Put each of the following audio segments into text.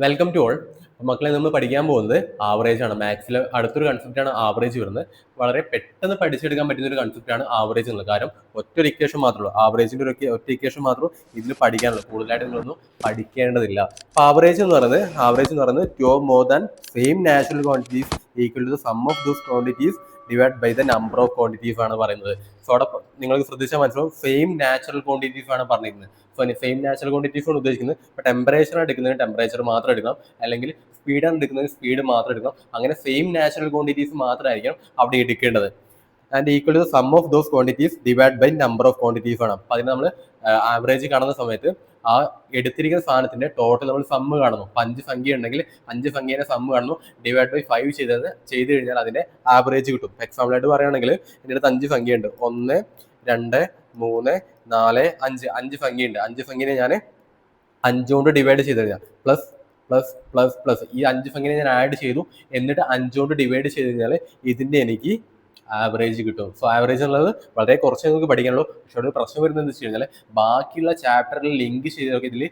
Welcome to all. മക്കളെ നമ്മൾ പഠിക്കാൻ പോകുന്നത് ആവറേജ് ആണ്. മാത്സിൽ അടുത്തൊരു കൺസെപ്റ്റാണ് ആവറേജ് വരുന്നത്. വളരെ പെട്ടെന്ന് പഠിച്ചെടുക്കാൻ പറ്റുന്ന ഒരു കൺസെപ്റ്റാണ് ആവറേജ് എന്നുള്ളത്. കാരണം ഒറ്റൊരു ഇക്വേഷൻ മാത്രമേ ഉള്ളൂ, ആവറേജിന്റെ ഒറ്റ ഇക്വേഷൻ മാത്രമേ ഇതിൽ പഠിക്കാനുള്ളൂ. കൂടുതലായിട്ട് നിങ്ങളൊന്നും പഠിക്കേണ്ടതില്ല. അപ്പോൾ ആവറേജ് എന്ന് പറയുന്നത് two more than same natural quantities equal to the sum of those quantities divide by the number of quantities ആണ് പറയുന്നത്. സോ അവിടെ നിങ്ങൾക്ക് ശ്രദ്ധിച്ചാൽ മനസ്സിലാവും, സെയിം നാച്ചുറൽ ക്വാണ്ടിറ്റീസ് ആണ് പറഞ്ഞിരിക്കുന്നത്. സോ സെയിം നാച്ചുറൽ ക്വാണ്ടിറ്റീസ് ആണ് ഉദ്ദേശിക്കുന്നത്. ഇപ്പോൾ ടെമ്പറേച്ചർ എടുക്കുന്നതിന് ടെമ്പറേച്ചർ മാത്രം എടുക്കണം, അല്ലെങ്കിൽ സ്പീഡാണ് എടുക്കുന്നതിന് സ്പീഡ് മാത്രം എടുക്കണം. അങ്ങനെ സെയിം നാച്ചുറൽ ക്വാണ്ടിറ്റീസ് മാത്രമായിരിക്കണം അവിടെ എടുക്കേണ്ടത്. And equal to sum of those quantities divide by number of quantities ആണ്. അപ്പോൾ അതിന് നമ്മൾ ആവറേജ് കാണുന്ന സമയത്ത് ആ എടുത്തിരിക്കുന്ന സാധനത്തിന്റെ ടോട്ടൽ നമ്മൾ സമ്മ് കാണുന്നു. അപ്പം 5 സംഖ്യ ഉണ്ടെങ്കിൽ 5 സംഖ്യേനെ സമ്മ് കാണുന്നു, ഡിവൈഡ് ബൈ 5 ചെയ്ത് കഴിഞ്ഞാൽ അതിന്റെ ആവറേജ് കിട്ടും. എക്സാമ്പിളായിട്ട് പറയുകയാണെങ്കിൽ എൻ്റെ അടുത്ത് 5 സംഖ്യ ഉണ്ട്. 1, 2, 3, 4, 5 5 സംഖ്യ ഉണ്ട്. 5 സംഖ്യനെ ഞാൻ 5 കൊണ്ട് ഡിവൈഡ് ചെയ്ത് കഴിഞ്ഞാൽ പ്ലസ് പ്ലസ് പ്ലസ് പ്ലസ് ഈ 5 സംഖ്യനെ ഞാൻ ആഡ് ചെയ്തു, എന്നിട്ട് 5 കൊണ്ട് ഡിവൈഡ് ചെയ്ത് കഴിഞ്ഞാൽ ഇതിന്റെ എനിക്ക് ആവറേജ് കിട്ടും. സോ ആവറേജ് എന്നുള്ളത് വളരെ കുറച്ച് നിങ്ങൾക്ക് പഠിക്കാനുള്ളൂ. പക്ഷേ ഒരു പ്രശ്നം വരുന്നത് എന്താ വെച്ച് കഴിഞ്ഞാൽ ബാക്കിയുള്ള ചാപ്റ്ററിൽ ലിങ്ക് ചെയ്തൊക്കെ ഇതിൽ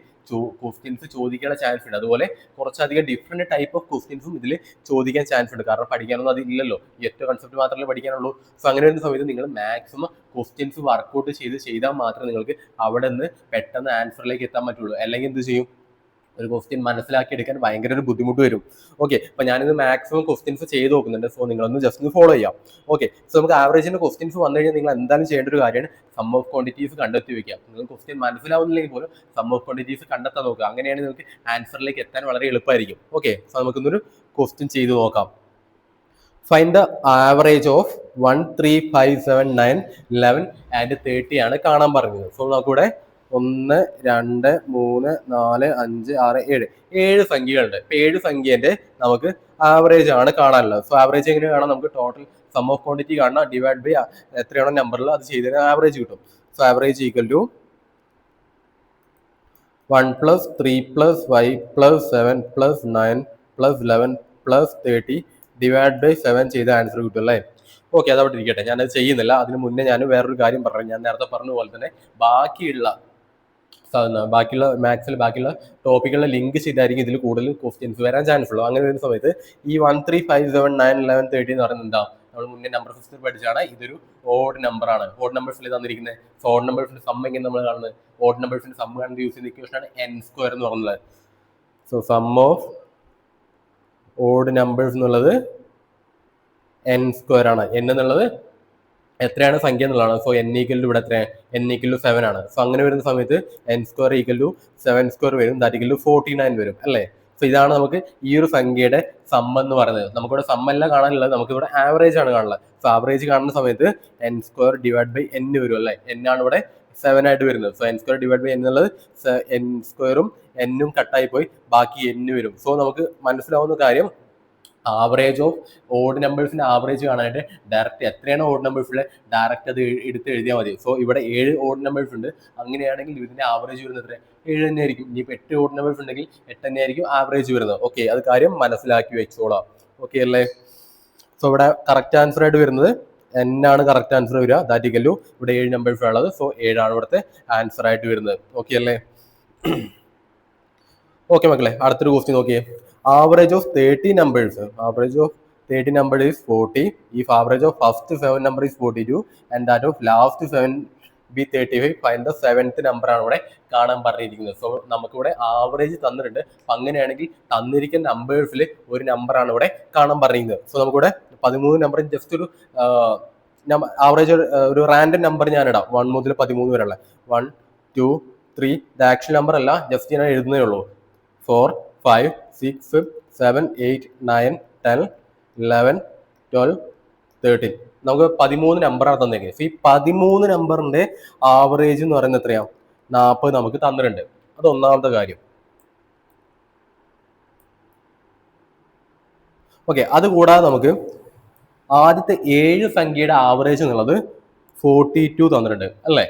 ക്വസ്റ്റ്യൻസ് ചോദിക്കാനുള്ള ചാൻസ് ഉണ്ട്. അതുപോലെ കുറച്ചധികം ഡിഫറെന്റ് ടൈപ്പ് ഓഫ് ക്വസ്റ്റ്യൻസും ഇതിൽ ചോദിക്കാൻ ചാൻസ് ഉണ്ട്. കാരണം പഠിക്കാനൊന്നും അതില്ലല്ലോ, ഈ ഒറ്റ കൺസെപ്റ്റ് മാത്രമല്ലേ പഠിക്കാനുള്ളൂ. സോ അങ്ങനെ വരുന്ന സമയത്ത് നിങ്ങൾ മാക്സിമം ക്വസ്റ്റ്യൻസ് വർക്കൗട്ട് ചെയ്താൽ മാത്രമേ നിങ്ങൾക്ക് അവിടെ നിന്ന് പെട്ടെന്ന് ആൻസറിലേക്ക് എത്താൻ പറ്റുള്ളൂ. അല്ലെങ്കിൽ എന്ത് ചെയ്യും, ഒരു ക്വസ്റ്റ്യൻ മനസ്സിലാക്കി എടുക്കാൻ ഭയങ്കര ഒരു ബുദ്ധിമുട്ട് വരും. ഓക്കെ, അപ്പൊ ഞാനിത് മാക്സിമം ക്വസ്റ്റ്യൻസ് ചെയ്ത് നോക്കുന്നുണ്ട്. സോ നിങ്ങളൊന്ന് ജസ്റ്റ് ഒന്ന് ഫോളോ ചെയ്യാം. ഓക്കെ, സോ നമുക്ക് ആവറേജിന്റെ ക്വസ്റ്റ്യൻസ് വന്നു കഴിഞ്ഞാൽ നിങ്ങൾ എന്തായാലും ചെയ്യേണ്ട ഒരു കാര്യമാണ് സം ഓഫ് ക്വാണ്ടിറ്റീസ് കണ്ടെത്തി വെക്കുക. നിങ്ങൾ ക്വസ്റ്റ്യൻ മനസ്സിലാവുന്നില്ലെങ്കിൽ പോലും സം ഓഫ് ക്വാണ്ടിറ്റീസ് കണ്ടെത്താൻ നോക്കുക. അങ്ങനെയാണ് നിങ്ങൾക്ക് ആൻസറിലേക്ക് എത്താൻ വളരെ എളുപ്പമായിരിക്കും. ഓക്കെ, സോ നമുക്കൊന്നൊരു ക്വസ്റ്റ്യൻ ചെയ്ത് നോക്കാം. Find the average of 1, 3, 5, 7, 9, 11 and 30 ആണ് കാണാൻ പറഞ്ഞത്. സോ നമുക്കിവിടെ 1, 2, 3, 4, 5, 6, 7 സംഖ്യകളുണ്ട്. ഇപ്പൊ 7 സംഖ്യേന്റെ നമുക്ക് ആവറേജ് ആണ് കാണാനുള്ളത്. സോ ആവറേജ് എങ്ങനെ കാണാം, നമുക്ക് ടോട്ടൽ സം ഓഫ് ക്വാണ്ടിറ്റി കാണാം, ഡിവൈഡ് ബൈ എത്രയാണോ നമ്പറിൽ അത് ചെയ്ത് ആവറേജ് കിട്ടും. So average equal to 1 + 3 + 5 + 7 + 9 + 11 + 30 divide by 7 ചെയ്ത ആൻസർ കിട്ടും അല്ലേ. ഓക്കെ, അതവിടെ ഇരിക്കട്ടെ, ഞാനത് ചെയ്യുന്നില്ല. അതിന് മുന്നേ ഞാൻ വേറൊരു കാര്യം പറഞ്ഞു. ഞാൻ നേരത്തെ പറഞ്ഞ പോലെ തന്നെ ബാക്കിയുള്ള മാത്സിൽ ബാക്കിയുള്ള ടോപ്പിക്കുകളെ ലിങ്ക് ചെയ്തായിരിക്കും ഇതിൽ കൂടുതൽ ക്വസ്റ്റ്യൻസ് വരാൻ ചാൻസ് ഉള്ളൂ. അങ്ങനെ വരുന്ന സമയത്ത് ഈ 1, 3, 5, 7, 9, 11, 30 എന്ന് പറയുന്നത് എന്താ, നമ്മൾ മുന്നേ നമ്പർ സിസ്റ്റം പഠിച്ചാണ്. ഇതൊരു ഓഡ് നമ്പർ ആണ്. ഓഡ് നമ്പേഴ്സിൽ തന്നിരിക്കുന്നത്. സോ ഓഡ് നമ്പേഴ്സിന്റെ സം എങ്ങനെ നമ്മൾ കാണുന്നത്, ഓഡ് നമ്പേഴ്സിന്റെ സം കാണുന്നത് യൂസ് ചെയ്യുന്ന ഇക്വേഷനാണ് n² എന്ന് പറയുന്നത്. So sum of odd numbers എന്നുള്ളത് n² ആണ്. n എന്നുള്ളത് എത്രയാണ് സംഖ്യ എന്നുള്ളതാണ്. സോ n ഈക്വൽ ടു ഇവിടെ എത്രയാണ്, n ഈക്വൽ ടു 7 ആണ്. സോ അങ്ങനെ വരുന്ന സമയത്ത് n² ഈക്വൽ ടു 7² വരും, ദാറ്റ് ഈക്വൽ ടു 49 വരും അല്ലേ. സോ ഇതാണ് നമുക്ക് ഈ ഒരു സംഖ്യയുടെ സം എന്ന് പറയുന്നത്. നമുക്കിവിടെ സം അല്ല കാണാനുള്ളത്, നമുക്കിവിടെ ആവറേജ് ആണ് കാണുന്നത്. സോ ആവറേജ് കാണുന്ന സമയത്ത് n² ഡിവൈഡ് ബൈ n വരും അല്ലേ. n ആണ് ഇവിടെ 7 ആയിട്ട് വരുന്നത്. So n² divide by n എന്നുള്ളത് n² n കട്ടായി പോയി ബാക്കി n വരും. സോ നമുക്ക് മനസ്സിലാവുന്ന കാര്യം, ആവറേജ് ഓഫ് ഓഡ് നമ്പേഴ്സിന്റെ ആവറേജ് കാണാനായിട്ട് ഡയറക്റ്റ് എത്രയാണ് ഓഡ് നമ്പേഴ്സിലെ ഡയറക്റ്റ് അത് എടുത്ത് എഴുതിയാൽ മതി. സോ ഇവിടെ 7 ഓഡ് നമ്പേഴ്സ് ഉണ്ട്. അങ്ങനെയാണെങ്കിൽ ഇതിന്റെ ആവറേജ് വരുന്നത് എത്ര, 7 തന്നെ ആയിരിക്കും. ഇനിയിപ്പോൾ 8 ഓഡ് നമ്പേഴ്സ് ഉണ്ടെങ്കിൽ 8 തന്നെ ആയിരിക്കും ആവറേജ് വരുന്നത്. ഓക്കെ, അത് കാര്യം മനസ്സിലാക്കി വെച്ചോളാം. ഓക്കെ അല്ലേ. സോ ഇവിടെ കറക്റ്റ് ആൻസർ ആയിട്ട് വരുന്നത് n ആണ് കറക്റ്റ് ആൻസർ വരിക. ദാറ്റ് ഈക്വൽ ടു ഇവിടെ 7 നമ്പേഴ്സ് ഉള്ളത്. സോ 7 ആണ് ഇവിടുത്തെ ആൻസർ ആയിട്ട് വരുന്നത്. ഓക്കെ അല്ലേ. ഓക്കെ മക്കളെ, അടുത്തൊരു ക്വസ്റ്റ്യൻ നോക്കിയേ. Average of 30 numbers. Average of 30 number is 40. If average of first 7 number is 42 and that of last 7 be 35, find the 7th number ആണ് ഇവിടെ കാണാൻ പറഞ്ഞിരിക്കുന്നത്. സോ നമുക്കിവിടെ ആവറേജ് തന്നിട്ടുണ്ട്. അങ്ങനെയാണെങ്കിൽ തന്നിരിക്കുന്ന നമ്പേഴ്സിൽ ഒരു നമ്പറാണ് ഇവിടെ കാണാൻ പറഞ്ഞിരിക്കുന്നത്. സോ നമുക്കിവിടെ 13 നമ്പർ ജസ്റ്റ് ഒരു ആവറേജ് ഒരു റാൻഡം നമ്പർ ഞാൻ ഇടാം. 1 മുതൽ 13 വരെയുള്ള 1, 2, 3 ഇത് ആക്ച്വൽ നമ്പർ അല്ല, ജസ്റ്റ് ഞാൻ എഴുതുന്നേ ഉള്ളൂ. 4, 5, 6, 7, 8, 9, 10, 11, 12, 13 നമുക്ക് 13 നമ്പറാണ് തന്നേക്കുന്നത്. ഈ 13 നമ്പറിന്റെ ആവറേജ് എന്ന് പറയുന്നത് എത്രയാണ്, 40 നമുക്ക് തന്നിട്ടുണ്ട്. അത് ഒന്നാമത്തെ കാര്യം. ഓക്കെ, അതുകൂടാതെ നമുക്ക് ആദ്യത്തെ 7 സംഖ്യയുടെ ആവറേജ് എന്നുള്ളത് 42 തന്നിട്ടുണ്ട് അല്ലേ.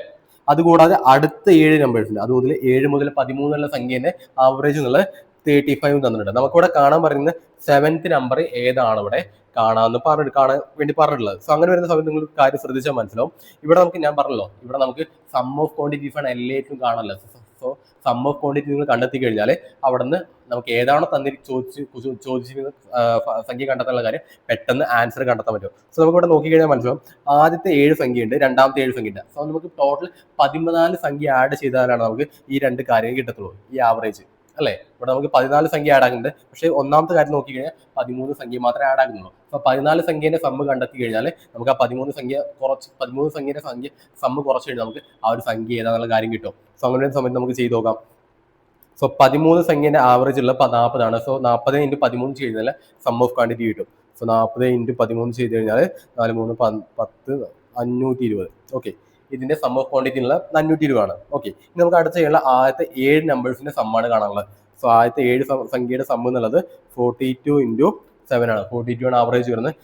അതുകൂടാതെ അടുത്ത 7 നമ്പേഴ്സ് ഉണ്ട്. അതുമുതൽ 7 മുതൽ 13 ഉള്ള സംഖ്യേന്റെ ആവറേജ് എന്നുള്ളത് 35 തന്നിട്ടുണ്ട്. നമുക്കിവിടെ കാണാൻ പറയുന്നത് 7th നമ്പർ ഏതാണ് ഇവിടെ കാണാൻ വേണ്ടി പറഞ്ഞിട്ടുള്ളത്. സോ അങ്ങനെ വരുന്ന സമയത്ത് നിങ്ങൾ കാര്യം ശ്രദ്ധിച്ചാൽ മനസ്സിലാവും. ഇവിടെ നമുക്ക് ഞാൻ പറഞ്ഞല്ലോ, ഇവിടെ നമുക്ക് സം ഓഫ് ക്വാണ്ടിറ്റീസ് ആണ് എല്ലായിട്ടും കാണാനല്ലോ. സോ സം ഓഫ് ക്വാണ്ടിറ്റി നിങ്ങൾ കണ്ടെത്തി കഴിഞ്ഞാൽ അവിടെ നിന്ന് നമുക്ക് ഏതാണോ ചോദിച്ചിരുന്ന സംഖ്യ കണ്ടെത്താനുള്ള കാര്യം പെട്ടെന്ന് ആൻസർ കണ്ടെത്താൻ പറ്റും. സോ നമുക്ക് ഇവിടെ നോക്കിക്കഴിഞ്ഞാൽ മനസ്സിലാവും ആദ്യത്തെ 7 സംഖ്യയുണ്ട്, രണ്ടാമത്തെ 7 സംഖ്യയുണ്ട്. സോ നമുക്ക് ടോട്ടൽ 14 സംഖ്യ ആഡ് ചെയ്താലാണ് നമുക്ക് ഈ രണ്ട് കാര്യങ്ങൾ കിട്ടത്തുള്ളൂ, ഈ ആവറേജ് അല്ലേ. ഇവിടെ നമുക്ക് 14 സംഖ്യ ആഡ് ആകുന്നുണ്ട്, പക്ഷേ ഒന്നാമത്തെ കാര്യം നോക്കിക്കഴിഞ്ഞാൽ 13 സംഖ്യ മാത്രമേ ആഡ് ആകുന്നുള്ളൂ. അപ്പോൾ 14 സംഖ്യേന്റെ സമ്മ് കണ്ടെത്തി കഴിഞ്ഞാൽ നമുക്ക് ആ 13 സംഖ്യയുടെ സമ്മ് കുറച്ച് കഴിഞ്ഞാൽ നമുക്ക് ആ ഒരു സംഖ്യ ഏതാണെന്നുള്ള കാര്യം കിട്ടും. സോ അങ്ങനെ ഒരു സമയത്ത് നമുക്ക് ചെയ്ത് നോക്കാം. സോ 13 സംഖ്യേന്റെ ആവറേജ് ഉള്ള 40 സോ 40 × 13 ചെയ്ത് കഴിഞ്ഞാൽ സം ഓഫ് ക്വാണ്ടിറ്റി കിട്ടും. സോ 40 × 13 ചെയ്ത് കഴിഞ്ഞാൽ 4 3 10 520. ഓക്കെ, ഇതിന്റെ സം ഓഫ് ക്വാണ്ടിറ്റി ഉള്ള 520 ആണ്. ഓക്കെ, ഇനി നമുക്ക് അടുത്ത ചെയ്യാനുള്ള ആദ്യത്തെ 7 നമ്പേഴ്സിന്റെ സമ്മാണ് കാണാനുള്ളത്. സോ ആദ്യത്തെ 7 സംഖ്യയുടെ സം എന്നുള്ളത് 42 × 7 ആണ്. 42 ആണ് ആവറേജ് വരുന്നത്,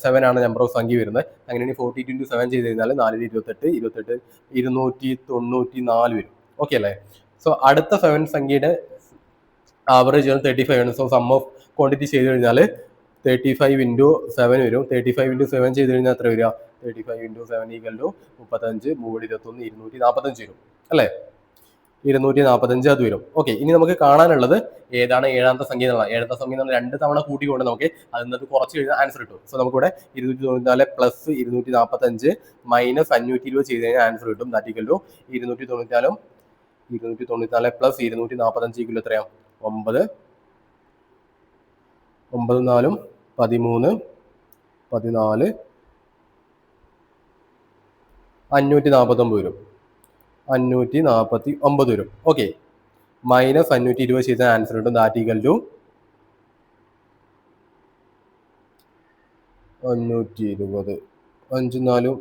7 ആണ് നമ്പർ ഓഫ് സംഖ്യ വരുന്നത്. അങ്ങനെയാണെങ്കിൽ 42 × 7 ചെയ്ത് കഴിഞ്ഞാൽ 4 28 294 വരും. ഓക്കെ അല്ലേ. സോ അടുത്ത 7 സംഖ്യയുടെ ആവറേജ് ആണ് 35 ആണ്. സോ സം ഓഫ് ക്വാണ്ടിറ്റി ചെയ്ത് കഴിഞ്ഞാൽ 35 × 7 വരും. 35 × 7 ചെയ്ത് കഴിഞ്ഞാൽ എത്ര വരിക? 35 × 7 = 35, 3 21, 245 വരും അല്ലേ. 245 അത് വരും. ഓക്കെ, ഇനി നമുക്ക് കാണാനുള്ളത് ഏതാണ് ഏഴാമത്തെ സംഖ്യ എന്നുള്ളത്. ഏഴാമത്തെ സംഖ്യ നമ്മൾ 2 തവണ കൂട്ടിക്കൊണ്ട് നമുക്ക് അതിനകത്ത് കുറച്ച് കഴിഞ്ഞാൽ ആൻസർ കിട്ടും. സോ നമുക്കിവിടെ 294 പ്ലസ് 245 മൈനസ് 520 ചെയ്ത് കഴിഞ്ഞാൽ ആൻസർ കിട്ടും. That equal to 294 plus 245 equal എത്രയാണ്? 9 9 4 13 14 549 വരും. 549 വരും. ഓക്കെ, മൈനസ് 520 ചെയ്ത ആൻസർ കിട്ടും. That equal to 520 5 4.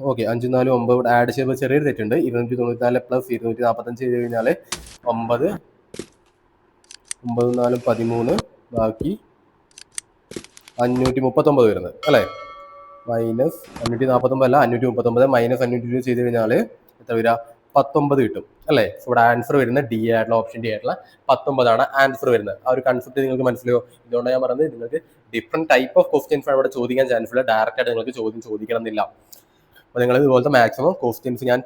ഓക്കെ, 5 4 9 ഇവിടെ ആഡ് ചെയ്യുമ്പോൾ ചെറിയൊരു തെറ്റുണ്ട്. 294 പ്ലസ് 245 ചെയ്ത് കഴിഞ്ഞാൽ 9 9 4 13 ബാക്കി 539 വരുന്നത് അല്ലേ. മൈനസ് 549 അല്ല 539 മൈനസ് 520 ചെയ്ത് കഴിഞ്ഞാൽ എത്ര വരിക? 19 കിട്ടും അല്ലേ. സോ ഇവിടെ ആൻസർ വരുന്നത് ഡി ആയിട്ടുള്ള ഓപ്ഷൻ ഡി ആയിട്ടുള്ള 19 ആണ് ആൻസർ വരുന്നത്. ആ ഒരു കൺസെപ്റ്റ് നിങ്ങൾക്ക് മനസ്സിലായോ? ഇതുകൊണ്ട് ഞാൻ പറഞ്ഞത് നിങ്ങൾക്ക് ഡിഫറെന്റ് ടൈപ്പ് ഓഫ് ക്വസ്റ്റ്യൻസ് ആണ് ഇവിടെ ചോദിക്കാൻ ചാൻസ് ഉള്ള. ഡയറക്റ്റ് ആയിട്ട് നിങ്ങൾക്ക് ചോദിക്കണം എന്നില്ല. അപ്പോൾ നിങ്ങൾ ഇതുപോലത്തെ മാക്സിമം ക്വസ്റ്റ്യൻസ് ഞാൻ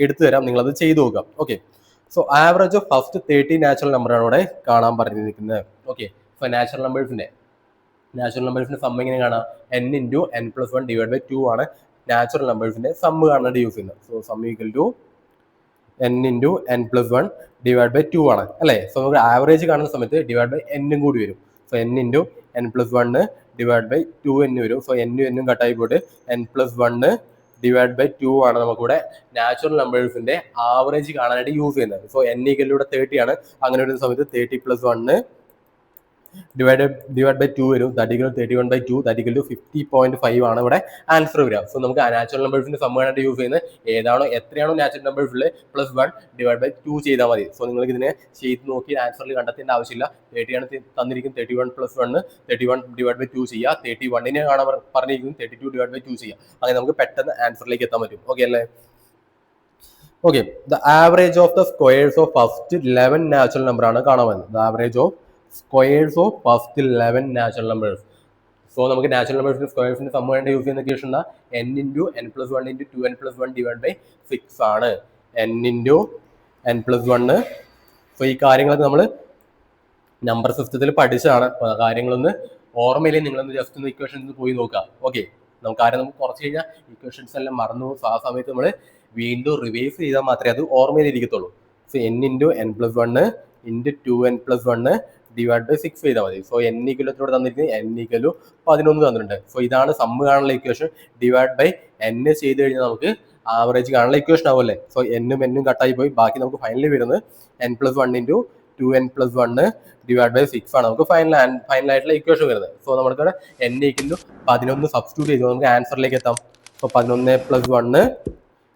എടുത്തു തരാം, നിങ്ങളത് ചെയ്തു നോക്കാം. Okay, so average of first 30 natural നമ്പറാണ് ഇവിടെ കാണാൻ പറഞ്ഞിരിക്കുന്നത്. ഓക്കെ, സോ നാച്ചുറൽ നമ്പേഴ്സിന്റെ സമ്മ് എങ്ങനെ കാണാം? n × n+1 / 2 ആണ് നാച്ചുറൽ നമ്പേഴ്സിന്റെ സമ്മ് കാണാനായിട്ട് യൂസ് ചെയ്യുന്നത്. So sum equal to n × n+1 / 2 ആണ് അല്ലേ. സോ നമുക്ക് ആവറേജ് കാണുന്ന സമയത്ത് ഡിവൈഡ് ബൈ n കൂടി വരും. സോ n × n+1 / 2n വരും. സോ n കട്ടായി പോയിട്ട് n+1 / 2 ആണ് നമുക്കിവിടെ നാച്ചുറൽ നമ്പേഴ്സിന്റെ ആവറേജ് കാണാനായിട്ട് യൂസ് ചെയ്യുന്നത്. സോ n = 30 ആണ്. അങ്ങനെ വരുന്ന സമയത്ത് 30 + 1 ഡിവൈഡ് ബൈ 2 വരും. That equal 31/2 that equal to 50.5 ആണ് ഇവിടെ ആൻസർ വരിക. സോ നമുക്ക് നാച്ചുറൽ നമ്പേഴ്സിന്റെ സമ്മ് ആയിട്ട് യൂസ് ചെയ്യുന്നത് എത്രയാണോ നാച്ചുറൽ നമ്പേഴ്സിൽ +1 / 2 ചെയ്താൽ മതി. സോ നിങ്ങൾക്ക് ഇതിനെ ചെയ്ത് നോക്കി ആൻസറിൽ കണ്ടെത്തേണ്ട ആവശ്യമില്ല. 30 ആണ് തന്നിരിക്കുന്നത്, 31 + 1 31 / 2 ചെയ്യുക. 31 കാണാൻ പറഞ്ഞിരിക്കുന്നത് 32 / 2 ചെയ്യുക. അങ്ങനെ നമുക്ക് പെട്ടെന്ന് ആൻസറിലേക്ക് എത്താൻ പറ്റും. ഓക്കെ അല്ലേ. Okay, the average of the squares of first 11 natural number ആണ് കാണാൻ പറ്റുന്നത്. The average of squares of first 11 natural numbers. So നമുക്ക് നാച്ചുറൽ നമ്പേഴ്സിന്റെ സ്ക്വയേഴ്സിന്റെ സമ്മ് ആയിട്ട് യൂസ് ചെയ്യുന്ന ഇക്വേഷൻ n × n+1 × 2n+1 / 6 ആണ്. n × n+1. സോ ഈ കാര്യങ്ങളൊക്കെ നമ്മൾ നമ്പർ സിസ്റ്റത്തിൽ പഠിച്ചതാണ്. കാര്യങ്ങളൊന്ന് ഓർമ്മയില്ലേ, നിങ്ങളൊന്ന് ജസ്റ്റ് ഒന്ന് ഇക്വേഷൻസ് പോയി നോക്കുക. ഓക്കെ, നമുക്ക് കുറച്ച് കഴിഞ്ഞാൽ ഇക്വേഷൻസ് എല്ലാം മറന്നു പോകും. സോ ആ സമയത്ത് നമ്മൾ വീണ്ടും റിവൈസ് ചെയ്താൽ മാത്രമേ അത് ഓർമ്മയിൽ ഇരിക്കത്തുള്ളൂ. സോ n × n+1 × 2n+1 / 6 ചെയ്താൽ മതി. സോ n = തന്നിരിക്കുന്നത് n = 11 തന്നിട്ടുണ്ട്. സോ ഇതാണ് സമ്മ് കാണാനുള്ള ഇക്വേഷൻ. ഡിവൈഡ് ബൈ n ചെയ്ത് കഴിഞ്ഞാൽ നമുക്ക് ആവറേജ് കാണാനുള്ള ഇക്വേഷൻ ആവുമല്ലേ. സോ n കട്ടായി പോയി. ബാക്കി നമുക്ക് ഫൈനലി വരുന്നത് n+1 × 2n+1 / 6 ആണ് നമുക്ക് ഫൈനലായിട്ടുള്ള ഇക്വേഷൻ വരുന്നത്. സോ നമുക്ക് n = 11 സബ്സ്റ്റിറ്റ്യൂട്ട് ചെയ്ത് നമുക്ക് ആൻസറിലേക്ക് എത്താം. സോ 11 + 1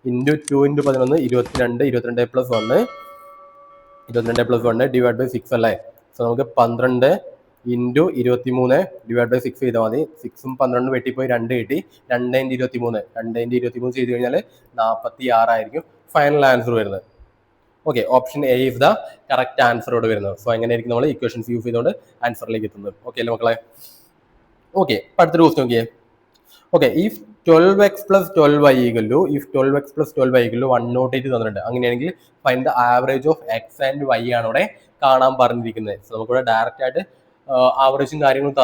× 2 × 11 22 22 + 1 / 6 അല്ലേ. സോ നമുക്ക് 12 × 23 / 6 ചെയ്താൽ മതി. 6ഉം 12 വെട്ടിപ്പോയി 2 കിട്ടി. 2 × 23 ചെയ്ത് കഴിഞ്ഞാൽ 46 ആയിരിക്കും ഫൈനൽ ആൻസർ വരുന്നത്. Okay, option A is the correct ആൻസറോട് വരുന്നത്. സോ എങ്ങനെയായിരിക്കും നമ്മൾ ഇക്വേഷൻസ് യൂസ് ചെയ്തുകൊണ്ട് ആൻസറിലേക്ക് എത്തുന്നത്. ഓക്കെ അല്ലേ മക്കളെ. ഓക്കെ, അടുത്തൊരു ക്വസ്റ്റ്യൻ നോക്കിയേ. Okay, if 12x plus 12y equal to, if 12x plus 12y equal to 108 തന്നിട്ടുണ്ട്. അങ്ങനെയാണെങ്കിൽ find the average of X and Y ആണ് ഇവിടെ കാണാൻ പറഞ്ഞിരിക്കുന്നത്. സോ നമുക്കിവിടെ ഡയറക്റ്റ് ആയിട്ട് ആവറേജും കാര്യങ്ങളും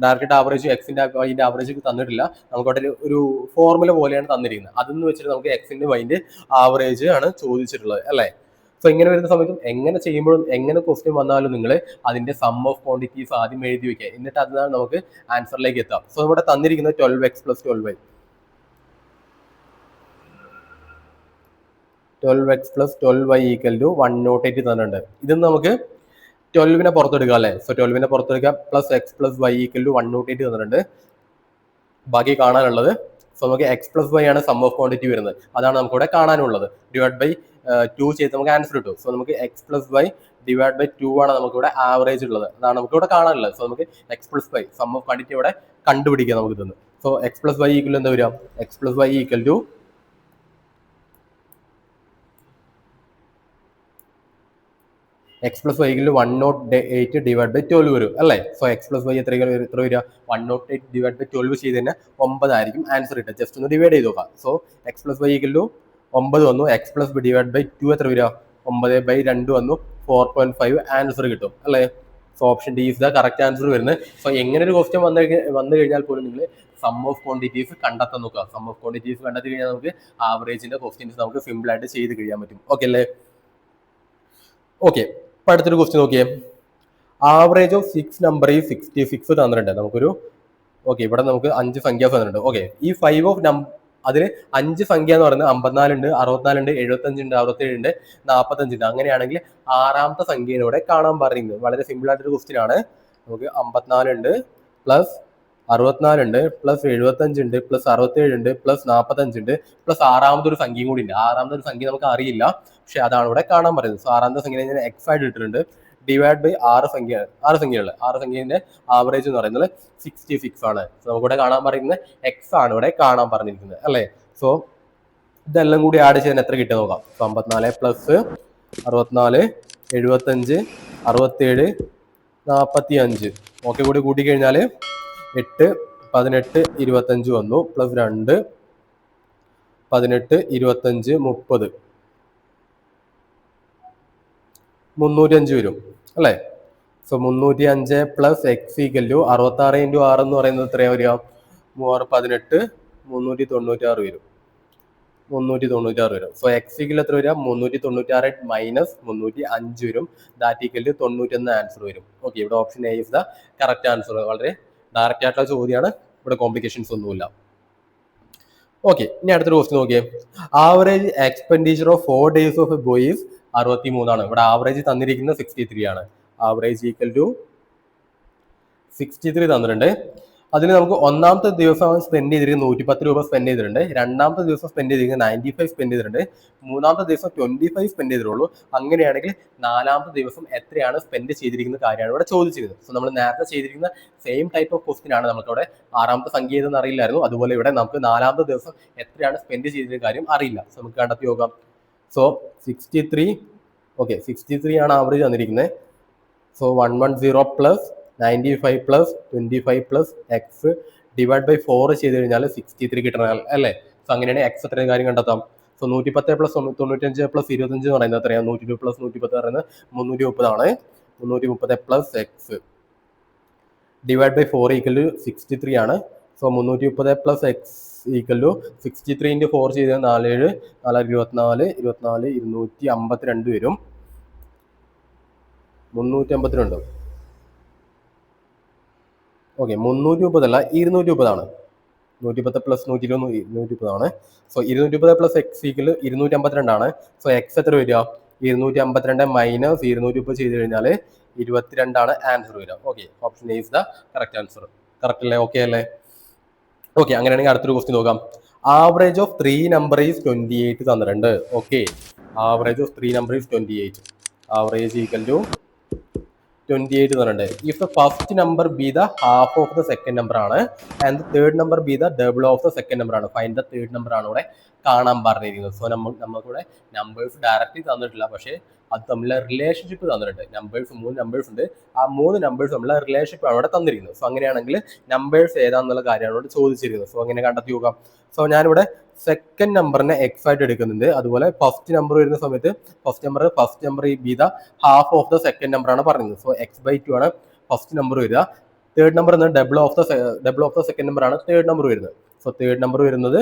ഡയറക്റ്റ് ആവറേജ് എക്സിന്റെ വൈൻ്റെ ആവറേജ് തന്നിട്ടില്ല. നമുക്കവിടെ ഒരു ഫോർമുല പോലെയാണ് തന്നിരിക്കുന്നത്. അതെന്ന് വെച്ചിട്ട് നമുക്ക് എക്സിന്റെ വൈൻ്റെ ആവറേജ് ആണ് ചോദിച്ചിട്ടുള്ളത് അല്ലേ. സോ ഇങ്ങനെ വരുന്ന സമയത്തും എങ്ങനെ ചെയ്യുമ്പോഴും എങ്ങനെ ക്വസ്റ്റ്യൻ വന്നാലും നിങ്ങൾ അതിന്റെ സം ഓഫ് ക്വാണ്ടിറ്റീസ് ആദ്യം എഴുതി വെക്കുക, എന്നിട്ട് അതാണ് നമുക്ക് ആൻസറിലേക്ക് എത്താം. സോ ഇവിടെ തന്നിരിക്കുന്നത് 12x plus 12y 12x plus 12y equal to 108 തന്നിട്ടുണ്ട്. ഇത് നമുക്ക് 12നെ പുറത്തെടുക്കുക അല്ലേ. സോ 12നെ പുറത്തെടുക്കുക plus X plus Y equal to 108 തന്നിട്ടുണ്ട്. ബാക്കി കാണാനുള്ളത് സോ നമുക്ക് എക്സ് പ്ലസ് വൈ ആണ് സം ഓഫ് ക്വാണ്ടിറ്റി വരുന്നത്, അതാണ് നമുക്കിവിടെ കാണാനുള്ളത്. ഡിവൈഡ് ബൈ 2 ചെയ്ത് നമുക്ക് ആൻസർ കിട്ടും. സോ നമുക്ക് X plus Y divide by 2 ആണ് നമുക്കിവിടെ ആവറേജ് ഉള്ളത്, അതാണ് നമുക്കിവിടെ കാണാനുള്ളത്. സോ നമുക്ക് X plus Y sum of quantity ഇവിടെ കണ്ടുപിടിക്കാം നമുക്ക് ഇതൊന്ന്. So X plus Y equal എന്താ വരിക, X plus Y equal to X plus Y equal 108 divide by 12 വരും അല്ലേ. സോ എക്സ് പ്ലസ് വൈ എത്ര വരിക 108 ഡിവൈഡ് ബൈ 12 ചെയ്ത് തന്നെ 9 ആയിരിക്കും ആൻസർ കിട്ടുക. ജസ്റ്റ് ഒന്ന് ഡിവൈഡ് ചെയ്ത് നോക്കാം. So X plus Y equal 9 വന്നു. എക്സ് പ്ലസ് ഡിവൈഡ് ബൈ 2 എത്ര വരിക 9 ബൈ 2 വന്നു, 4.5 ആൻസർ കിട്ടും അല്ലേ. So option D is the correct answer വരുന്നത്. സോ എങ്ങനെ ഒരു ക്വസ്റ്റ്യൻ വന്നു കഴിഞ്ഞാൽ പോലും നിങ്ങൾ സം ഓഫ് ക്വാണ്ടിറ്റീസ് കണ്ടെത്താൻ നോക്കുക. സം ഓഫ് ക്വാണ്ടിറ്റീസ് കണ്ടെത്തി കഴിഞ്ഞാൽ നമുക്ക് ആവറേജിന്റെ ക്വസ്റ്റ്യൻസ് നമുക്ക് സിമ്പിൾ ആയിട്ട് ചെയ്ത് കഴിയാൻ പറ്റും. ഓക്കെ അല്ലേ. ഓക്കെ, ഇപ്പൊ അടുത്തൊരു ക്വസ്റ്റ്യൻ നോക്കിയേ. ആവറേജ് ഓഫ് 6 നമ്പർ ഈ 66 തന്നിട്ടുണ്ട് നമുക്കൊരു. ഓക്കെ, ഇവിടെ നമുക്ക് 5 സംഖ്യ തന്നിട്ടുണ്ട്. ഓക്കെ, ഈ 5 ഓഫ് അതിന് 5 സംഖ്യ എന്ന് പറയുന്നത് 54 ഉണ്ട്, 64 ഉണ്ട്, 75 ഉണ്ട്, 67 ഉണ്ട്, 45 ഉണ്ട്. അങ്ങനെയാണെങ്കിൽ ആറാമത്തെ സംഖ്യയിലൂടെ കാണാൻ പറയുന്നത് വളരെ സിമ്പിൾ ആയിട്ടൊരു ക്വസ്റ്റ്യൻ ആണ്. നമുക്ക് 54 ഉണ്ട് പ്ലസ് 64 ഉണ്ട് പ്ലസ് 75 ഉണ്ട് പ്ലസ് 67 ഉണ്ട് പ്ലസ് 45 ഉണ്ട് പ്ലസ് ആറാമതൊരു സംഖ്യയും കൂടി ഉണ്ട്. ആറാമതൊരു സംഖ്യ നമുക്ക് അറിയില്ല, പക്ഷെ അതാണ് ഇവിടെ കാണാൻ പറയുന്നത്. സോ ആറാമത്തെ സംഖ്യ ഞാൻ എക്സ് ആയിട്ട് ഇട്ടിട്ടുണ്ട്. ഡിവൈഡ് ബൈ 6 സംഖ്യകളുടെ ആവറേജ് എന്ന് പറയുന്നത് 66 ആണ്. സോ നമുക്കിവിടെ കാണാൻ പറയുന്നത് എക്സ് ആണ് ഇവിടെ കാണാൻ പറഞ്ഞിരിക്കുന്നത് അല്ലേ. സോ ഇതെല്ലാം കൂടി ആഡ് ചെയ്യാൻ എത്ര കിട്ടുക നോക്കാം. സോ 54 പ്ലസ് 64 75 67 45 ഓക്കെ കൂടി കൂട്ടിക്കഴിഞ്ഞാൽ 8 18 25 വന്നു പ്ലസ് 2 18 25 30 305 വരും അല്ലേ. So 305 plus X equal to 66 into 6 എന്ന് പറയുന്നത് എത്രയാണ് വരിക 318 396 വരും. 396 വരും. സോ എക്സ് ഈക്വൽ എത്ര വരിക 396 മൈനസ് 305 വരും. ദാറ്റ് ഈക്വൽ ടു 91 ആൻസർ വരും. ഓക്കെ, ഇവിടെ option A is the correct answer. വളരെ ഡയറക്റ്റ് ആയിട്ടുള്ള ചോദ്യമാണ്, ഇവിടെ കോംപ്ലിക്കേഷൻസ് ഒന്നുമില്ല. ഓക്കെ, ഇനി അടുത്തൊരു ക്വസ്റ്റ്യൻ നോക്കിയേ. Average expenditure of 4 days of A boy is 63 ഇവിടെ ആവറേജ് തന്നിരിക്കുന്നത് 63 ആണ്. ആവറേജ് ഈക്വൽ ടു 63 തന്നിട്ടുണ്ട്. അതിൽ നമുക്ക് ഒന്നാമത്തെ ദിവസം സ്പെൻഡ് ചെയ്തിരിക്കുന്നത് 110 രൂപ സ്പെൻഡ് ചെയ്തിട്ടുണ്ട്. രണ്ടാമത്തെ ദിവസം സ്പെൻഡ് ചെയ്തിരിക്കുന്നത് 95 സ്പെൻഡ് ചെയ്തിട്ടുണ്ട്. മൂന്നാമത്തെ ദിവസം 25 സ്പെൻഡ് ചെയ്തിട്ടുള്ളൂ. അങ്ങനെയാണെങ്കിൽ നാലാമത്തെ ദിവസം എത്രയാണ് സ്പെൻഡ് ചെയ്തിരിക്കുന്ന കാര്യമാണ് ഇവിടെ ചോദിച്ചിരുന്നത്. സോ നമ്മൾ നേരത്തെ ചെയ്തിരിക്കുന്ന സെയിം ടൈപ്പ് ഓഫ് ക്വസ്റ്റ്യൻ ആണ്. നമുക്കവിടെ ആറാമത്തെ സംഖ്യ ഏതെന്ന് അറിയില്ലായിരുന്നു, അതുപോലെ ഇവിടെ നമുക്ക് നാലാമത്തെ ദിവസം എത്രയാണ് സ്പെൻഡ് ചെയ്തിരിക്കുന്ന കാര്യം അറിയില്ല. സോ നമുക്ക് കണ്ടെത്തി നോക്കാം. സോ 63 ഓക്കെ 63 ആണ് ആവറേജ് തന്നിരിക്കുന്നത്. So 110 plus 95 plus 25 plus X divide by 4 ചെയ്ത് കഴിഞ്ഞാൽ 63 കിട്ടണം അല്ലേ. സോ അങ്ങനെയാണ് എക്സ് എത്രയും കാര്യം കണ്ടെത്താം. സോ 110 പ്ലസ് 95 പ്ലസ് 25 എന്ന് പറയുന്നത് എത്രയാണ് 102 പ്ലസ് 110 പറയുന്നത് 330 ആണ്. 330 plus X divide by 4 equal to 63 ആണ്. So 330 plus X equal to 63 into 4 ചെയ്ത് 47 4 24 252 വരും. 352 ഓക്കെ 330 അല്ല 230 ആണ്. 110 പ്ലസ് 120 230 ആണ്. സോ 230 പ്ലസ് എക്സ് ഈക്വൽ 252 ആണ്. സോ എക്സ് എത്ര വരിക 252 മൈനസ് 230 ചെയ്ത് കഴിഞ്ഞാൽ 22 ആണ് ആൻസർ വരിക. Okay, option A is the correct answer. Correct അല്ലേ? ഓക്കെ അല്ലേ? ഓക്കെ, അങ്ങനെയാണെങ്കിൽ അടുത്തൊരു ക്വസ്റ്റ്യൻ നോക്കാം. ആവറേജ് ഓഫ് 3 നമ്പർ ഈസ് 28 തന്നിട്ടുണ്ട്. Okay, average of 3 number is 28. Average equal to 28 എന്ന് പറഞ്ഞിട്ടുണ്ട്. If the first number be the half of the second number ആണ് and the third number be the double of the second number ആണ്. Find the third number ആണ് ഇവിടെ കാണാൻ പറഞ്ഞിരിക്കുന്നത്. So നമുക്കിവിടെ numbers directly തന്നിട്ടില്ല, പക്ഷേ അത് തമ്മിലുള്ള റിലേഷൻഷിപ്പ് തന്നിട്ടുണ്ട്. മൂന്ന് നമ്പേഴ്സ് ഉണ്ട്, ആ മൂന്ന് നമ്പേഴ്സ് തമ്മിലുള്ള റിലേഷൻഷിപ്പ് ആണ് ഇവിടെ തന്നിരിക്കുന്നത്. സോ അങ്ങനെയാണെങ്കിൽ നമ്പേഴ്സ് ഏതാണെന്നുള്ള കാര്യമാണ് ഇവിടെ ചോദിച്ചിരിക്കുന്നത്. സോ അങ്ങനെ കണ്ടെത്തി നോക്കാം. സോ ഞാനിവിടെ സെക്കൻഡ് നമ്പറിനെ എക്സ് ആയിട്ട് എടുക്കുന്നുണ്ട്. അതുപോലെ ഫസ്റ്റ് നമ്പർ വരുന്ന സമയത്ത് first number be the half of the second number ആണ് പറയുന്നത്. സോ x/2 ആണ് ഫസ്റ്റ് നമ്പർ വരിക. തേർഡ് നമ്പർ എന്നത് double of the second number ആണ് തേർഡ് നമ്പർ വരുന്നത്. സോ തേർഡ് നമ്പർ വരുന്നത്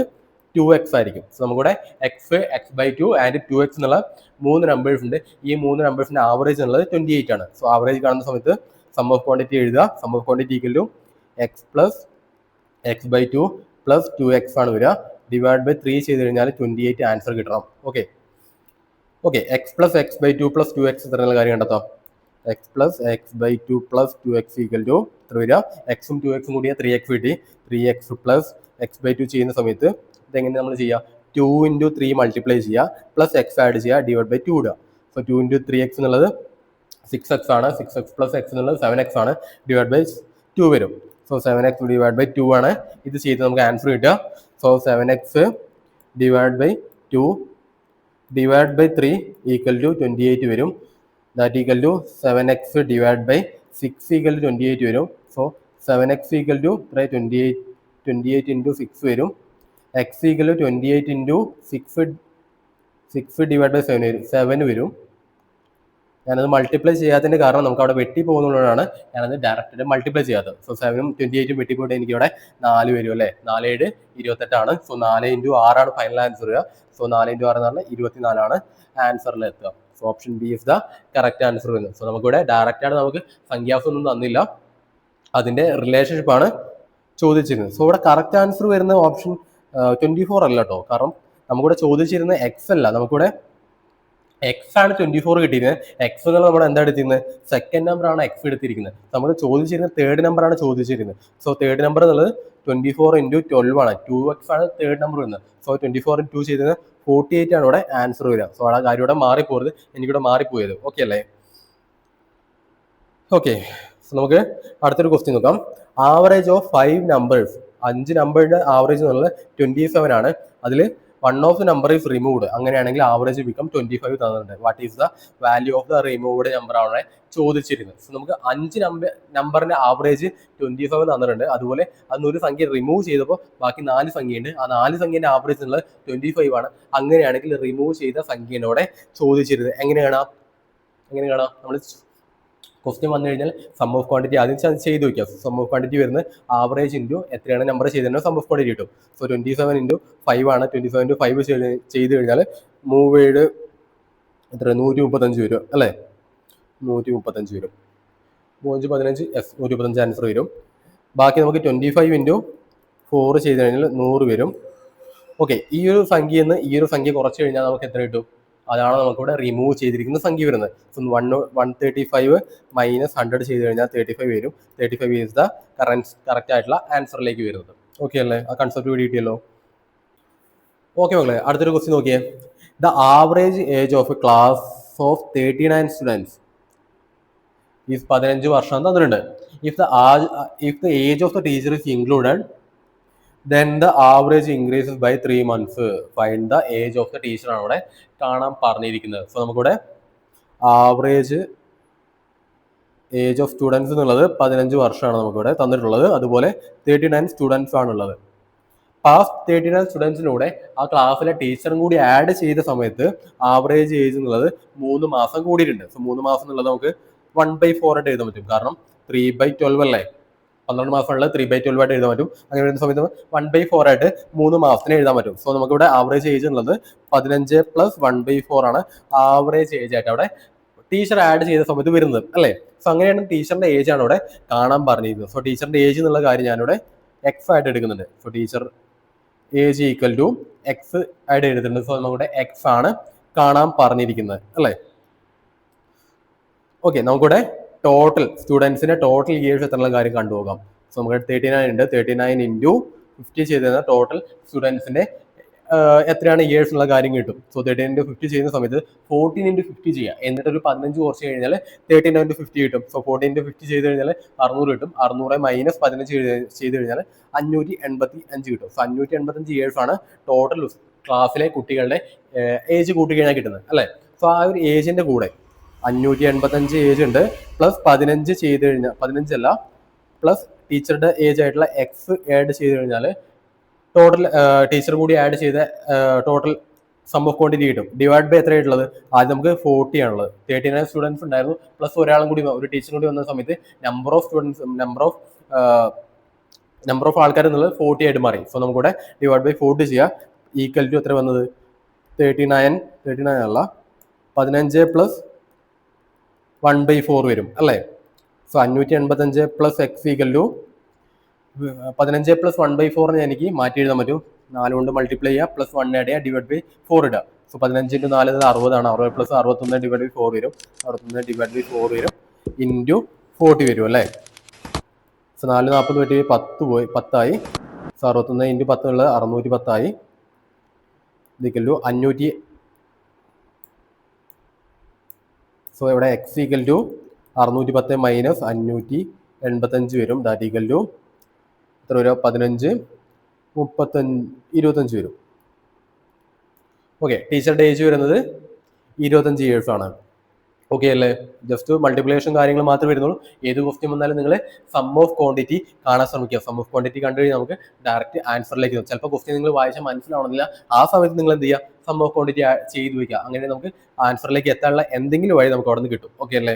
2x ആയിരിക്കും. സോ നമുക്കിവിടെ x/2 ആൻഡ് 2x എന്നുള്ള മൂന്ന് നമ്പേഴ്സ് ഉണ്ട്. ഈ മൂന്ന് നമ്പേഴ്സിന്റെ ആവറേജ് എന്നുള്ളത് 28 ആണ്. സോ ആവറേജ് കാണുന്ന സമയത്ത് സം ഓഫ് ക്വാണ്ടിറ്റി എഴുതുക. Sum of quantity equal to x plus x/2 plus 2x ആണ് വരിക. ഡിവൈഡ് ബൈ 3 ചെയ്ത് കഴിഞ്ഞാൽ 28 ആൻസർ കിട്ടണം. Okay X plus x/2 plus 2x എത്ര കാര്യം കണ്ടെത്താം. x plus x/2 plus 2x equal to എത്ര വരിക. എക്സും 2x കൂടിയ 3x കിട്ടി. 3x പ്ലസ് x/2 ചെയ്യുന്ന സമയത്ത് ഇതെങ്ങനെ നമ്മൾ ചെയ്യുക, 2 into 3 മൾട്ടിപ്ലൈ ചെയ്യുക, പ്ലസ് എക്സ് ആഡ് ചെയ്യുക, ഡിവൈഡ് ബൈ 2 ഇടുക. സോ 2 into 3x എന്നുള്ളത് 6x ആണ്. 6x പ്ലസ് x എന്നുള്ളത് 7x ആണ്. ഡിവൈഡ് ബൈ 2 വരും. സോ 7x ഡിവൈഡ് ബൈ 2 ആണ്. ഇത് ചെയ്ത് നമുക്ക് ആൻസർ കിട്ടുക. So 7x divide by 2 divide by 3 equal to 28 വരും. That equal to 7x divide by 6 equal to 28 വരും. So 7x equal to 28 into 6 വരും. x equal to 28 into 6 divide by 7 വരും. ഞാനത് മൾട്ടിപ്ലൈ ചെയ്യാത്തതിൻ്റെ കാരണം നമുക്ക് അവിടെ വെട്ടി പോകുന്നതുകൊണ്ടാണ് ഞാനത് ഡയറക്റ്റ് മൾട്ടിപ്ലൈ ചെയ്യാത്തത്. സോ 7ഉം 28ഉം വെട്ടിപ്പോയിട്ട് എനിക്ക് ഇവിടെ 4 വരും അല്ലേ. 4 7 28 സോ 4 ഇൻറ്റു 6 ആണ് ഫൈനൽ ആൻസർ വരിക. സോ 4 ഇൻറ്റു 6 എന്ന് പറഞ്ഞാൽ 24 ആണ് ആൻസറിൽ എത്തുക. So option B is the correct answer വരുന്നത്. സോ നമുക്കിവിടെ ഡയറക്റ്റ് ആണ് നമുക്ക് സംഖ്യാസൊന്നും തന്നില്ല, അതിൻ്റെ റിലേഷൻഷിപ്പാണ് ചോദിച്ചിരുന്നത്. സോ ഇവിടെ കറക്റ്റ് ആൻസർ വരുന്ന ഓപ്ഷൻ 24 അല്ല കേട്ടോ. കാരണം നമുക്കിവിടെ ചോദിച്ചിരുന്ന എക്സ് അല്ല, നമുക്കിവിടെ എക്സ് ആണ് 24 കിട്ടിയിരുന്നത്. എക്സ് എന്നുള്ള നമ്മൾ എന്താ എടുത്തിരുന്നത്, സെക്കൻഡ് നമ്പർ ആണ് എക്സ് എടുത്തിരിക്കുന്നത്. നമ്മൾ ചോദിച്ചിരുന്നത് തേർഡ് നമ്പർ ആണ് ചോദിച്ചിരുന്നത്. സോ തേർഡ് നമ്പർ എന്നുള്ളത് 24 ഇൻറ്റു 12 ആണ്. 2x ആണ് തേർഡ് നമ്പർ വരുന്നത്. സോ 24 ഇൻറ്റു 2 ചെയ്തത് 48 ആണ് ഇവിടെ ആൻസർ വരിക. സോ ആ കാര്യം ഇവിടെ മാറിപ്പോയത്, എനിക്കിവിടെ മാറിപ്പോയത്. ഓക്കെ അല്ലേ. ഓക്കെ, സോ നമുക്ക് അടുത്തൊരു ക്വസ്റ്റ്യൻ നോക്കാം. ആവറേജ് ഓഫ് 5 നമ്പേഴ്സ്, 5 നമ്പറിന്റെ ആവറേജ് എന്നുള്ളത് 27 ആണ്. അതിൽ one of the number is removed. അങ്ങനെയാണെങ്കിൽ ആവറേജ് ബിക്കം 25 തന്നിട്ടുണ്ട്. What is the value of the removed number ആണ് ചോദിച്ചിരുന്നത്. സോ നമുക്ക് 5 നമ്പറിന്റെ ആവറേജ് 27 തന്നിട്ടുണ്ട്. അതുപോലെ അതിന് ഒരു സംഖ്യ റിമൂവ് ചെയ്തപ്പോൾ ബാക്കി 4 സംഖ്യയുണ്ട്. ആ 4 സംഖ്യന്റെ ആവറേജ് എന്നുള്ളത് 25 ആണ്. അങ്ങനെയാണെങ്കിൽ റിമൂവ് ചെയ്ത സംഖ്യയോടെ ചോദിച്ചിരുന്നത്. എങ്ങനെയാണ് നമ്മൾ ക്വസ്റ്റ്യൻ വന്നു കഴിഞ്ഞാൽ സം ഓഫ് ക്വാണ്ടിറ്റി ആദ്യം ചെയ്ത് വയ്ക്കാം. സം ഓഫ് ക്വാണ്ടിറ്റി വരുന്നത് ആവറേജ് ഇൻറ്റു എത്രയാണ് നമ്പർ ചെയ്തിട്ടുണ്ടോ സം ഓഫ് ക്വാണ്ടിറ്റി കിട്ടും. സോ 27 ഇൻറ്റു 5 ആണ്. 27 ഇൻറ്റു 5 ചെയ്ത് കഴിഞ്ഞാൽ 37 എത്ര 135 വരും അല്ലേ. 135 വരും. 115 135 ആൻസർ വരും. ബാക്കി നമുക്ക് 25 ഇൻറ്റു 4 ചെയ്ത് കഴിഞ്ഞാൽ 100 വരും. ഓക്കെ, ഈ ഒരു സംഖ്യയിൽ നിന്ന് ഈ ഒരു സംഖ്യ കുറച്ച് കഴിഞ്ഞാൽ നമുക്ക് എത്ര കിട്ടും, അതാണ് നമുക്കിവിടെ റിമൂവ് ചെയ്തിരിക്കുന്ന സംഖ്യ വരുന്നത്. സോ 135 മൈനസ് 100 ചെയ്ത് കഴിഞ്ഞാൽ 35 വരും. 35 ഈസ് ദ കറക്റ്റ് ആയിട്ടുള്ള ആൻസറിലേക്ക് വരുന്നത്. ഓക്കെ അല്ലേ, ആ കൺസെപ്റ്റ് കൂടി കിട്ടിയല്ലോ. ഓക്കെ മക്കളെ, അടുത്തൊരു ക്വസ്റ്റ്യൻ നോക്കിയേ. The average age of A class of 39 students is 15 വർഷം തന്നിട്ടുണ്ട്. If the age of the teacher is included then the average increases by 3 months. Find the age of the teacher ആണ് ഇവിടെ കാണാൻ പറഞ്ഞിരിക്കുന്നത്. So നമുക്കിവിടെ average age of students എന്നുള്ളത് 15 വർഷമാണ് നമുക്കിവിടെ തന്നിട്ടുള്ളത്. അതുപോലെ 39 സ്റ്റുഡൻസ് ആണുള്ളത്. പാസ്റ്റ് 39 സ്റ്റുഡൻസിലൂടെ ആ ക്ലാസ്സിലെ ടീച്ചറും കൂടി ആഡ് ചെയ്ത സമയത്ത് ആവറേജ് ഏജ് എന്നുള്ളത് 3 മാസം കൂടിയിട്ടുണ്ട്. സോ 3 മാസം എന്നുള്ളത് നമുക്ക് 1/4 ആയിട്ട് എഴുതാൻ പറ്റും. കാരണം 3/12 അല്ലേ, 12 മാസമുള്ള 3/12 ആയിട്ട് എഴുതാൻ പറ്റും. അങ്ങനെ വരുന്ന സമയത്ത് 1/4 ആയിട്ട് 3 മാസത്തിന് എഴുതാൻ പറ്റും. സോ നമുക്കിവിടെ ആവറേജ് ഏജ് ഉള്ളത് 15 പ്ലസ് 1/4 ആണ് ആവറേജ് ഏജ് ആയിട്ട് അവിടെ ടീച്ചർ ആഡ് ചെയ്ത സമയത്ത് വരുന്നത് അല്ലേ. സോ അങ്ങനെയാണ് ടീച്ചറിന്റെ ഏജ് ആണ് ഇവിടെ കാണാൻ പറഞ്ഞിരിക്കുന്നത്. സോ ടീച്ചറിന്റെ ഏജ് എന്നുള്ള കാര്യം ഞാനിവിടെ എക്സ് ആയിട്ട് എടുക്കുന്നുണ്ട്. So teacher age equal to X ആയിട്ട് എഴുതുന്നുണ്ട്. സോ നമുക്കിവിടെ എക്സ് ആണ് കാണാൻ പറഞ്ഞിരിക്കുന്നത് അല്ലേ. ഓക്കെ, നമുക്കിവിടെ ടോട്ടൽ സ്റ്റുഡൻസിന്റെ ടോട്ടൽ ഇയേഴ്സ് എത്ര കാര്യം കണ്ടുപോകാം. സോ നമുക്ക് 39 ഉണ്ട്. 39 ഇൻറ്റു 50 ചെയ്ത് ടോട്ടൽ സ്റ്റുഡൻസിന്റെ എത്രയാണ് ഇയേഴ്സ് എന്നുള്ള കാര്യം കിട്ടും. സോ 13 into 50 ചെയ്യുന്ന സമയത്ത് 14 into 50 ചെയ്യുക, എന്നിട്ട് ഒരു 15 കുറച്ച് കഴിഞ്ഞാൽ 13 into 50 കിട്ടും. സോ 14 into 50 ചെയ്ത് കഴിഞ്ഞാൽ 600 കിട്ടും. 600 മൈനസ് 15 ചെയ്ത് കഴിഞ്ഞാൽ 585 കിട്ടും. സോ 585 ഇയേഴ്സ് ആണ് ടോട്ടൽ ക്ലാസ്സിലെ കുട്ടികളുടെ ഏജ് കൂട്ടി കഴിഞ്ഞാൽ കിട്ടുന്നത് അല്ലേ. സോ ആ ഒരു ഏജിന്റെ കൂടെ 585 ഏജ് ഉണ്ട്, പ്ലസ് 15 ചെയ്ത് കഴിഞ്ഞാൽ 15 പ്ലസ് ടീച്ചറുടെ ഏജ് ആയിട്ടുള്ള എക്സ് ആഡ് ചെയ്ത് കഴിഞ്ഞാൽ ടോട്ടൽ ടീച്ചർ കൂടി ആഡ് ചെയ്ത ടോട്ടൽ സം ഓഫ് ക്വാണ്ടിറ്റി കിട്ടും. ഡിവൈഡ് ബൈ എത്രയായിട്ടുള്ളത്? ആദ്യം നമുക്ക് 40 ആണുള്ളത്. 39 സ്റ്റുഡൻസ് ഉണ്ടായിരുന്നു, പ്ലസ് ഒരാളും കൂടി ഒരു ടീച്ചറും കൂടി വന്ന സമയത്ത് നമ്പർ ഓഫ് ആൾക്കാർ എന്നുള്ളത് 40 ആയിട്ട് മാറി. സോ നമുക്കിവിടെ ഡിവൈഡ് ബൈ 40 ചെയ്യുക. ഈക്വൽ ടു എത്ര വന്നത്? 39 അല്ല, 15 പ്ലസ് 1/4 വരും അല്ലേ. So 585 plus X equal to 15 plus 1/4 എനിക്ക് മാറ്റി എഴുതാൻ പറ്റും. 4 കൊണ്ട് മൾട്ടിപ്ലൈ ചെയ്യുക, പ്ലസ് 1 ആഡ് ചെയ്യുക, ഡിവൈഡ് ബൈ 4 ഇടുക. സോ 15 into 4 60 ആണ്. 60 പ്ലസ് 61 ഡിവൈഡ് ബൈ 4 വരും. 61 ഡിവൈഡ് ബൈ 4 വരും, ഇൻറ്റു 40 വരും അല്ലേ. സോ 4 40 പറ്റി 10 ആയി. സോ 61 ഇൻറ്റു 10 ഉള്ളത് 610 ആയി. Equal to 500. സോ ഇവിടെ എക്സ് ഈക്വൽ ടു 610 മൈനസ് 585 വരും. ദാറ്റ് ഈക്വൽ ടു എത്ര വരും? 15 35 25 വരും. ഓക്കെ, ടീച്ചറുടെ ഏജ് വരുന്നത് 25 ഇയേഴ്സ് ആണ്. ഓക്കെ അല്ലേ. ജസ്റ്റ് മൾട്ടിപ്ലിക്കേഷൻ കാര്യങ്ങൾ മാത്രമേ വരുന്നുള്ളൂ. ഏത് ക്വസ്റ്റ്യൻ വന്നാലും നിങ്ങൾ സം ഓഫ് ക്വാണ്ടിറ്റി കാണാൻ ശ്രമിക്കുക. സം ഓഫ് ക്വാണ്ടിറ്റി കണ്ടു കഴിഞ്ഞാൽ നമുക്ക് ഡയറക്റ്റ് ആൻസറിലേക്ക് എത്തും. ചിലപ്പോൾ ക്വസ്റ്റ്യൻ നിങ്ങൾ വായിച്ചാൽ മനസ്സിലാവണമെന്നില്ല. ആ സമയത്ത് നിങ്ങൾ എന്ത് ചെയ്യുക? സം ഓഫ് ക്വാണ്ടിറ്റി ചെയ്ത് വയ്ക്കുക. അങ്ങനെ നമുക്ക് ആൻസറിലേക്ക് എത്താനുള്ള എന്തെങ്കിലും വഴി നമുക്ക് അവിടെ നിന്ന് കിട്ടും. ഓക്കെ അല്ലേ.